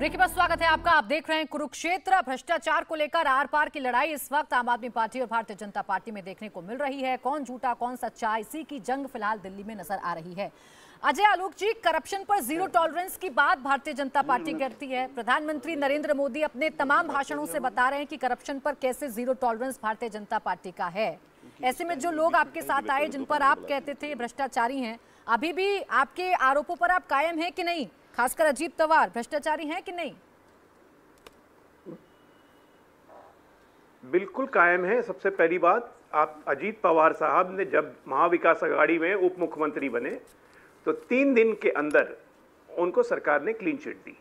Break के बाद स्वागत है आपका। आप देख रहे हैं कुरुक्षेत्र। भ्रष्टाचार को लेकर आर पार की लड़ाई इस वक्त आम आदमी पार्टी और भारतीय जनता पार्टी में देखने को मिल रही है। कौन झूठा कौन सच्चा, इसी की जंग फिलहाल दिल्ली में नजर आ रही है। अजय आलोक जी, करप्शन पर जीरो टॉलरेंस की बात भारतीय जनता पार्टी करती है। प्रधानमंत्री नरेंद्र मोदी अपने तमाम भाषणों से बता रहे हैं कि करप्शन पर कैसे zero tolerance Bharatiya Janata party का है। ऐसे में जो लोग आपके साथ आए, जिन पर आप कहते थे भ्रष्टाचारी हैं, अभी भी आपके आरोपों पर आप कायम हैं कि नहीं? खासकर अजीत पवार भ्रष्टाचारी हैं कि नहीं? बिल्कुल कायम है। सबसे पहली बात, आप अजीत पवार साहब ने जब महाविकास अघाड़ी में उप मुख्यमंत्री बने तो 3 दिन के अंदर उनको सरकार ने क्लीन चिट दी।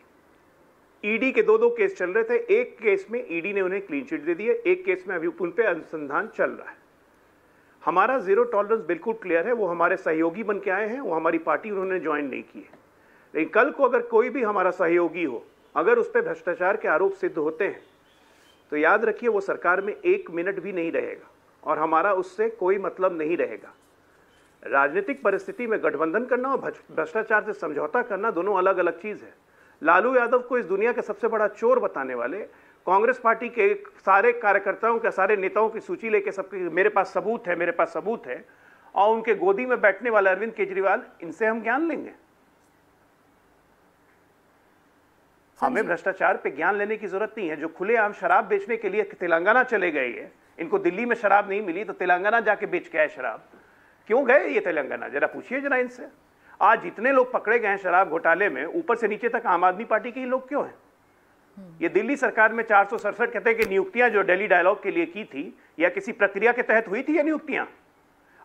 ईडी के 2 केस चल रहे थे, एक केस में ईडी ने उन्हें क्लीन चिट दे दी है, एक केस में अभी उन पे अनुसंधान चल रहा है। हमारा जीरो टॉलरेंस बिल्कुल क्लियर है। वो हमारे सहयोगी बन के आए हैं, वो हमारी पार्टी उन्होंने ज्वाइन नहीं की है। लेकिन कल को अगर कोई भी हमारा सहयोगी हो, अगर उस पर भ्रष्टाचार के आरोप सिद्ध होते हैं तो याद रखिए वो सरकार में 1 मिनट भी नहीं रहेगा और हमारा उससे कोई मतलब नहीं रहेगा। राजनीतिक परिस्थिति में गठबंधन करना और भ्रष्टाचार से समझौता करना दोनों अलग अलग चीज है। लालू यादव को इस दुनिया का सबसे बड़ा चोर बताने वाले कांग्रेस पार्टी के सारे कार्यकर्ताओं के, सारे नेताओं की सूची लेके सबके मेरे पास सबूत है, मेरे पास सबूत है, और उनके गोदी में बैठने वाले अरविंद केजरीवाल, इनसे हम ज्ञान लेंगे? हमें भ्रष्टाचार पे ज्ञान लेने की जरूरत नहीं है। जो खुलेआम शराब बेचने के लिए तेलंगाना चले गए हैं, इनको दिल्ली में शराब नहीं मिली तो तेलंगाना जाके बेच के आए शराब। क्यों गए ये तेलंगाना? जरा पूछिए जरा इनसे। आज जितने लोग पकड़े गए हैं शराब घोटाले में, ऊपर से नीचे तक आम आदमी पार्टी के ही लोग क्यों हैं? ये दिल्ली सरकार में 467 कहते हैं कि नियुक्तियां जो दिल्ली डायलॉग के लिए की थी या किसी प्रक्रिया के तहत हुई थी ये नियुक्तियां।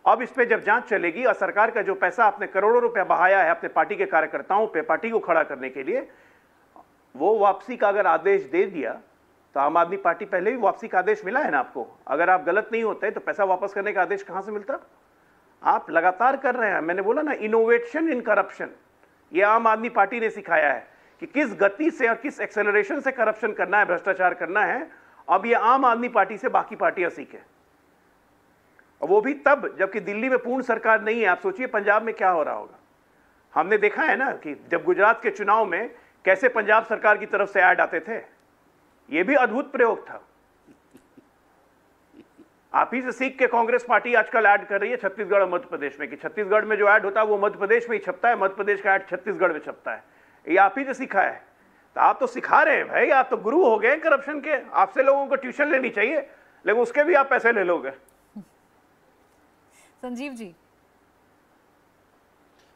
अब इस पे जब जांच चलेगी और सरकार का जो पैसा आपने करोड़ों रुपया बहाया है अपने पार्टी के कार्यकर्ताओं पे, पार्टी को खड़ा करने के लिए, वो वापसी का अगर आदेश दे दिया तो आम आदमी पार्टी, पहले भी वापसी का आदेश मिला है ना आपको। अगर आप गलत नहीं होते तो पैसा वापस करने का आदेश कहां से मिलता? आप लगातार कर रहे हैं। मैंने बोला ना, इनोवेशन इन करप्शन, ये आम आदमी पार्टी ने सिखाया है कि किस गति से और किस एक्सेलरेशन से करप्शन करना है, भ्रष्टाचार करना है। अब ये आम आदमी पार्टी से बाकी पार्टियां सीखें, और वो भी तब जबकि दिल्ली में पूर्ण सरकार नहीं है। आप सोचिए पंजाब में क्या हो रहा होगा। हमने देखा है ना कि जब गुजरात के चुनाव में कैसे पंजाब सरकार की तरफ से ऐड आते थे, यह भी अद्भुत प्रयोग था। आप ही से सीख के कांग्रेस पार्टी आजकल ऐड कर रही है छत्तीसगढ़ और मध्य प्रदेश में, कि छत्तीसगढ़ में जो ऐड होता है वो मध्य प्रदेश में ही छपता है, मध्य प्रदेश का ऐड छत्तीसगढ़ में छपता है। ये आप ही से सीखा है। तो आप तो सिखा रहे हैं भाई, आप तो गुरु हो गए करप्शन के। आपसे लोगों को ट्यूशन लेनी चाहिए, लेकिन उसके भी आप पैसे ले लोगे। संजीव जी,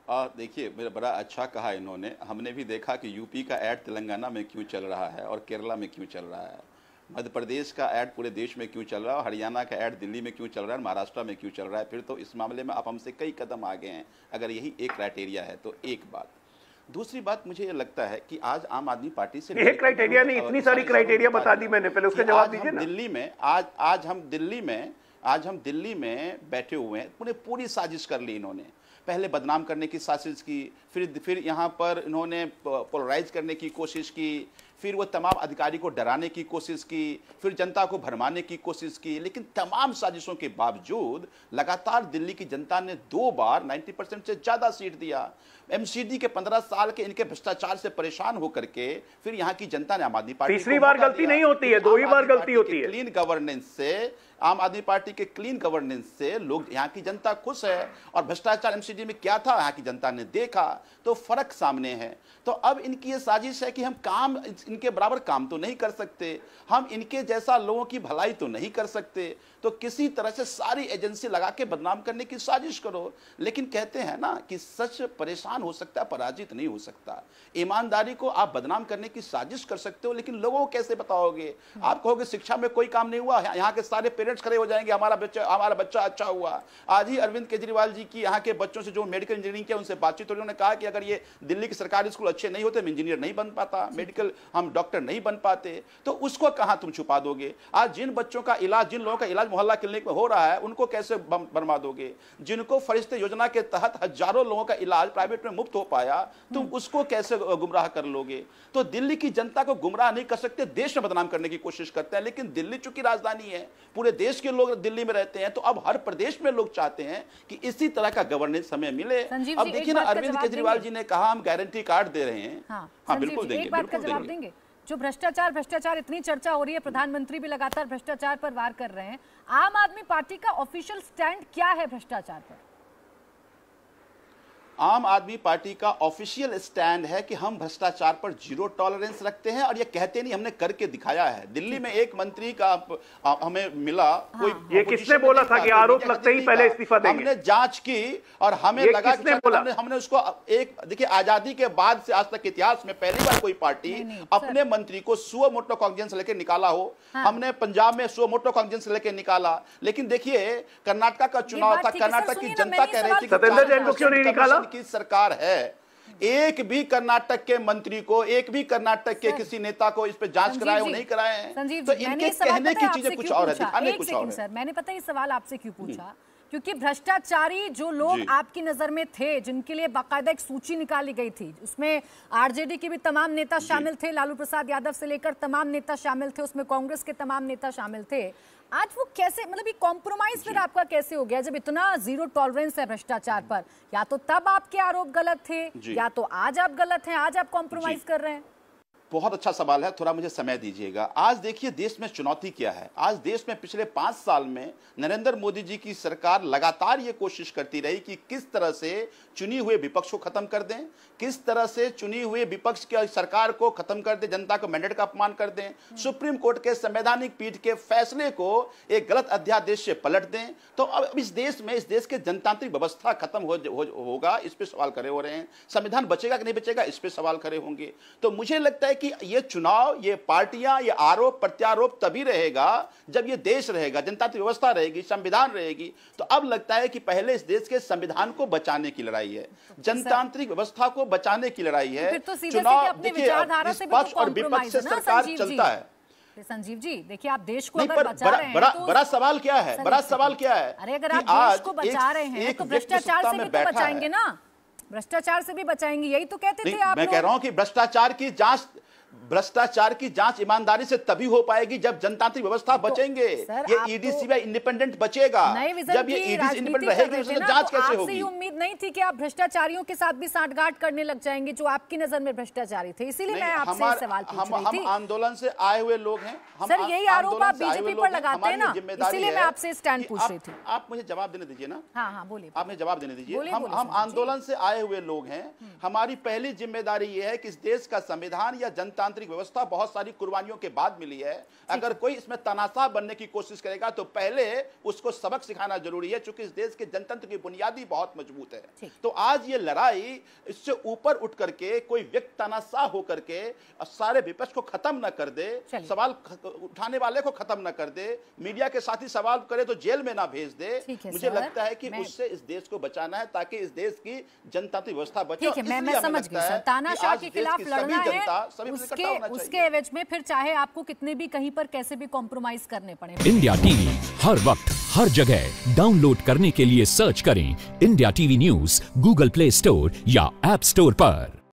देखिए, मेरा बड़ा अच्छा कहा इन्होंने। हमने भी देखा कि यूपी का ऐड तेलंगाना में क्यों चल रहा है और केरला में क्यों चल रहा है, मध्य प्रदेश का ऐड पूरे देश में क्यों चल रहा है, हरियाणा का ऐड दिल्ली में क्यों चल रहा है, महाराष्ट्र में क्यों चल रहा है। फिर तो इस मामले में आप हमसे कई कदम आगे हैं, अगर यही एक क्राइटेरिया है तो। एक बात। दूसरी बात, मुझे ये लगता है कि आज आम आदमी पार्टी से एक क्राइटेरिया नहीं, इतनी सारी क्राइटेरिया बता दी मैंने, पहले उसका जवाब दीजिए ना। दिल्ली में आज हम दिल्ली में बैठे हुए हैं, पूरी साजिश कर ली इन्होंने। पहले बदनाम करने की साजिश की, फिर यहाँ पर इन्होंने पोलराइज करने की कोशिश की, फिर वो तमाम अधिकारी को डराने की कोशिश की, फिर जनता को भरमाने की कोशिश की। लेकिन तमाम साजिशों के बावजूद लगातार दिल्ली की जनता ने 2 बार 90% से ज़्यादा सीट दिया। एमसीडी के 15 साल के इनके भ्रष्टाचार से परेशान होकर के फिर यहाँ की जनता ने आम आदमी पार्टी, तीसरी बार गलती नहीं होती है, 2 ही बार गलती होती है। क्लीन गवर्नेंस से, आम आदमी पार्टी के क्लीन गवर्नेंस से लोग, यहाँ की जनता खुश है। और भ्रष्टाचार एमसीडी में क्या था यहाँ की जनता ने देखा, तो फर्क सामने है। तो अब इनकी ये साजिश है कि हम काम, इनके बराबर काम तो नहीं कर सकते, हम इनके जैसा लोगों की भलाई तो नहीं कर सकते, तो किसी तरह से सारी एजेंसी लगा के बदनाम करने की साजिश करो। लेकिन कहते हैं ना कि सच परेशान हो सकता है, पराजित नहीं हो सकता। ईमानदारी को आप बदनाम करने की साजिश कर सकते हो, लेकिन लोगों को कैसे बताओगे? आप कहोगे शिक्षा में कोई काम नहीं हुआ, यहाँ के सारे पेरेंट्स खड़े हो जाएंगे हमारा बच्चा अच्छा हुआ। आज ही अरविंद केजरीवाल जी की यहाँ के बच्चों से जो मेडिकल इंजीनियरिंग किया उनसे बातचीत, तो उन्होंने कहा कि अगर ये दिल्ली के सरकारी स्कूल अच्छे नहीं होते, इंजीनियर नहीं बन पाता, मेडिकल हम डॉक्टर नहीं बन पाते, तो उसको कहां तुम छुपा दोगे? आज जिन बच्चों का इलाज, जिन लोगों का इलाज मोहल्ला क्लिनिक में हो रहा है, उनको कैसे बर्मा दोगे? जिनको फरिश्ते योजना के तहत हजारों लोगों का इलाज प्राइवेट में मुफ्त हो पाया, तुम उसको कैसे गुमराह कर लोगे? तो दिल्ली की जनता को गुमराह नहीं कर सकते, देश में बदनाम करने की कोशिश करते हैं। लेकिन दिल्ली चूंकि राजधानी है, पूरे पूरे देश के लोग दिल्ली में रहते हैं, तो अब हर प्रदेश में लोग चाहते हैं कि इसी तरह का गवर्नेंस हमें मिले। अब देखिए ना, अरविंद केजरीवाल जी ने कहा हम गारंटी कार्ड दे रहे हैं। हाँ बिल्कुल देंगे, एक बात का जवाब देंगे। जो भ्रष्टाचार इतनी चर्चा हो रही है, प्रधानमंत्री भी लगातार भ्रष्टाचार पर वार कर रहे हैं, आम आदमी पार्टी का ऑफिशियल स्टैंड क्या है भ्रष्टाचार पर? आम आदमी पार्टी का ऑफिशियल स्टैंड है कि हम भ्रष्टाचार पर जीरो टॉलरेंस रखते हैं, और ये कहते नहीं, हमने करके दिखाया है। दिल्ली में एक मंत्री का हमें मिला, कोई ये किसने बोला था कि आरोप लगते ही पहले इस्तीफा देंगे? हमने जांच की और हमें लगा कि हमने उसको एक, देखिए आजादी के बाद से आज तक इतिहास में पहली बार कोई पार्टी अपने मंत्री को सुओ मोटो कॉन्ग्रेस लेकर निकाला हो। हमने पंजाब में सुओ मोटो कॉन्ग्रेस लेकर निकाला, लेकिन देखिए कर्नाटक का चुनाव था, कर्नाटक की जनता कह रही थी सत्येंद्र जैन को क्यों नहीं निकाला? की सरकार है, एक भी कर्नाटक के मंत्री को, एक भी कर्नाटक के किसी नेता को इस पे जांच कराए हो नहीं कराए हैं। तो इनके कहने की चीजें कुछ और है, दिखाने कुछ और है। सर मैंने पता है ये सवाल आपसे क्यों पूछा, क्योंकि भ्रष्टाचारी जो लोग आपकी नजर में थे, जिनके लिए बाकायदा एक सूची निकाली गई थी, उसमें आरजेडी के भी तमाम नेता शामिल थे, लालू प्रसाद यादव से लेकर तमाम नेता शामिल थे, उसमें कांग्रेस के तमाम नेता शामिल थे। आज वो कैसे, मतलब ये कॉम्प्रोमाइज फिर आपका कैसे हो गया जब इतना जीरो टॉलरेंस है भ्रष्टाचार पर? या तो तब आपके आरोप गलत थे, या तो आज आप गलत हैं, आज आप कॉम्प्रोमाइज कर रहे हैं। बहुत अच्छा सवाल है, थोड़ा मुझे समय दीजिएगा। आज देखिए देश में चुनौती क्या है। आज देश में पिछले 5 साल में नरेंद्र मोदी जी की सरकार लगातार ये कोशिश करती रही कि किस तरह से चुनी हुए विपक्ष को खत्म कर दें, किस तरह से चुनी हुए विपक्ष की सरकार को खत्म कर दें, जनता को मैंडेट का अपमान कर दें, सुप्रीम कोर्ट के संवैधानिक पीठ के फैसले को एक गलत अध्यादेश से पलट दें। तो अब इस देश में, इस देश के जनतांत्रिक व्यवस्था खत्म होगा, इस पर सवाल खड़े हो रहे हैं। संविधान बचेगा कि नहीं बचेगा, इस पर सवाल खड़े होंगे। तो मुझे लगता है कि ये चुनाव, ये पार्टियां, ये आरोप प्रत्यारोप तभी रहेगा जब ये देश रहेगा, जनतांत्रिक व्यवस्था रहेगी, संविधान रहेगी। तो अब लगता है कि पहले इस देश के संविधान को बचाने की लड़ाई है, जनतांत्रिक व्यवस्था को बचाने की लड़ाई है। चुनाव देखिए पक्ष और विपक्ष से सरकार चलता है। संजीव जी देखिए, आप देश को अगर बचा रहे हैं तो बड़ा सवाल क्या है? बड़ा सवाल क्या है? अरे अगर आप देश को बचा रहे हैं तो भ्रष्टाचार से भी तो बचाएंगे ना, भ्रष्टाचार से भी बचाएंगे, यही तो कहते थे आप। मैं कह रहा हूं कि भ्रष्टाचार की जांच ईमानदारी से तभी हो पाएगी जब जनतांत्रिक व्यवस्था बचेंगे। ये ईडी सीबीआई इंडिपेंडेंट बचेगा। जब ये ईडी इंडिपेंडेंट रहेगी तो जांच कैसे होगी? आपसे उम्मीद नहीं थी कि आप भ्रष्टाचारियों के साथ भी सांठगांठ करने लग जाएंगे जो आपकी नजर में भ्रष्टाचारी थे, इसीलिए मैं आपसे सवाल पूछ रही थी। हम आंदोलन से आए हुए लोग हैं सर, यही आरोप आप बीजेपी पर लगाते हैं ना, इसीलिए मैं आपसे स्टैंड पूछ रही थी। आप मुझे जवाब देने दीजिए ना। हाँ बोलिए, आप मुझे जवाब देने दीजिए। हम आंदोलन से आए हुए लोग हैं। हमारी पहली जिम्मेदारी ये है कि इस देश का संविधान या जनतांत्रिक व्यवस्था बहुत सारी कुर्बानियों के बाद मिली है। अगर कोई इसमें तानाशाह बनने की कोशिश करेगा तो पहले उसको सबक सिखाना जरूरी है, क्योंकि इस देश के जनतंत्र की बुनियादी बहुत मजबूत है। तो आज ये लड़ाई, इससे ऊपर उठ करके कोई व्यक्ति तानाशाह होकर के सारे विपक्ष को खत्म न कर दे, सवाल उठाने वाले को खत्म न कर दे, मीडिया के साथ ही सवाल करे तो जेल में ना भेज दे। मुझे लगता है कि उससे इस देश को बचाना है ताकि इस देश की जनतांत्रिक व्यवस्था बचे। मैं समझ गई सर, तानाशाह के खिलाफ लड़ना है, उसके एवज में फिर चाहे आपको कितने भी कहीं पर कैसे भी कॉम्प्रोमाइज करने पड़े। इंडिया टीवी हर वक्त हर जगह डाउनलोड करने के लिए सर्च करें India TV news Google play store या ऐप स्टोर पर।